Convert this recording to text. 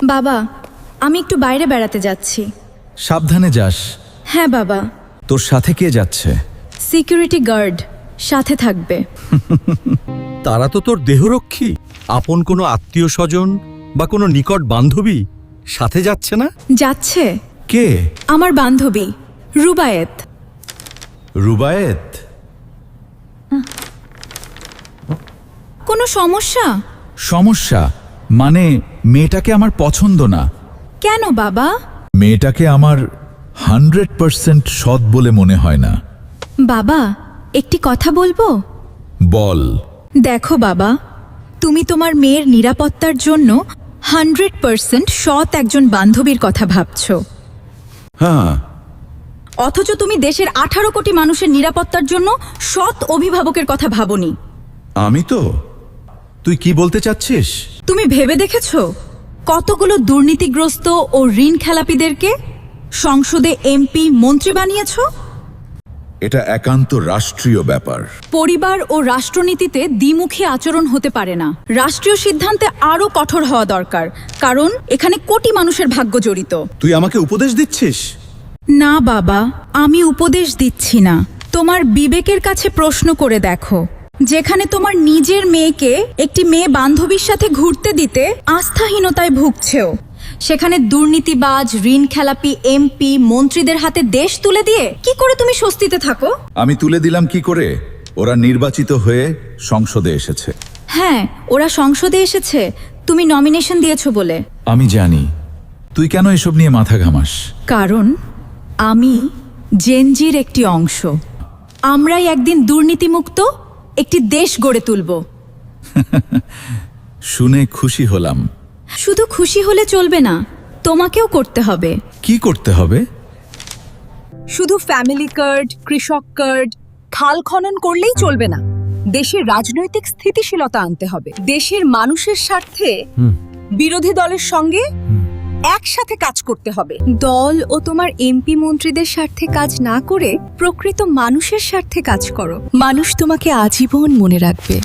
বাবা, আমি একটু বাইরে বেড়াতে যাচ্ছি। সাবধানে যাস। হ্যাঁ বাবা। তোর সাথে কে যাচ্ছে? সিকিউরিটি গার্ড সাথে থাকবে। তারা তো তোর দেহরক্ষী। আপন কোনো আত্মীয় স্বজন বা কোনো নিকট বান্ধবী সাথে যাচ্ছে না? যাচ্ছে কে? আমার বান্ধবী রুবায়েত। রুবায়েত? কোনো সমস্যা? সমস্যা মানে মেয়েটাকে আমার পছন্দ না। কেন বাবা? মেয়েটাকে আমার 100% সৎ বলে মনে হয় না। বাবা, একটি কথা বলবো? বল। দেখো বাবা, তুমি তোমার মেয়ের নিরাপত্তার জন্য 100% সৎ একজন বান্ধবীর কথা ভাবছো, হ্যাঁ, অথচ তুমি দেশের 18 কোটি মানুষের নিরাপত্তার জন্য সৎ অভিভাবকের কথা ভাবোনি। আমি তো। তুই কি বলতে চাচ্ছিস? তুমি ভেবে দেখেছো কতগুলো দুর্নীতিগ্রস্ত ও ঋণ খেলাপিদেরকে সংসদে এমপি মন্ত্রী বানিয়েছো? এটা একান্ত রাষ্ট্রীয় ব্যাপার। পরিবার ও রাষ্ট্রনীতিতে দ্বিমুখী আচরণ হতে পারে না। রাষ্ট্রীয় সিদ্ধান্তে আরও কঠোর হওয়া দরকার, কারণ এখানে কোটি মানুষের ভাগ্য জড়িত। তুই আমাকে উপদেশ দিচ্ছিস? না বাবা, আমি উপদেশ দিচ্ছি না। তোমার বিবেকের কাছে প্রশ্ন করে দেখো, যেখানে তোমার নিজের মেয়েকে একটি মেয়ে বান্ধবীর সাথে ঘুরতে দিতে আস্থাহীনতায় ভুগছেও, সেখানে দুর্নীতিবাজ ঋণ খেলাপি এমপি মন্ত্রীদের হাতে দেশ তুলে দিয়ে কি করে তুমি স্বস্তিতে থাকো? আমি তুলে দিলাম কি করে? ওরা নির্বাচিত হয়ে সংসদে এসেছে। হ্যাঁ, ওরা সংসদে এসেছে তুমি নমিনেশন দিয়েছো বলে। আমি জানি। তুই কেন এসব নিয়ে মাথা ঘামাস? কারণ আমি জেনজির একটি অংশ। আমরাই একদিন দুর্নীতিমুক্ত একটি দেশ গড়ে তুলব। শুনে খুশি হলাম। শুধু খুশি হলে চলবে না, তোমাকেও করতে হবে। কি করতে হবে? শুধু ফ্যামিলি কার্ড, কৃষক কার্ড, খাল খনন করলেই চলবে না। দেশের রাজনৈতিক স্থিতিশীলতা আনতে হবে। দেশের মানুষের স্বার্থে বিরোধী দলের সঙ্গে একসাথে কাজ করতে হবে। দল ও তোমার এমপি মন্ত্রীদের স্বার্থে কাজ না করে প্রকৃত মানুষের স্বার্থে কাজ করো। মানুষ তোমাকে আজীবন মনে রাখবে।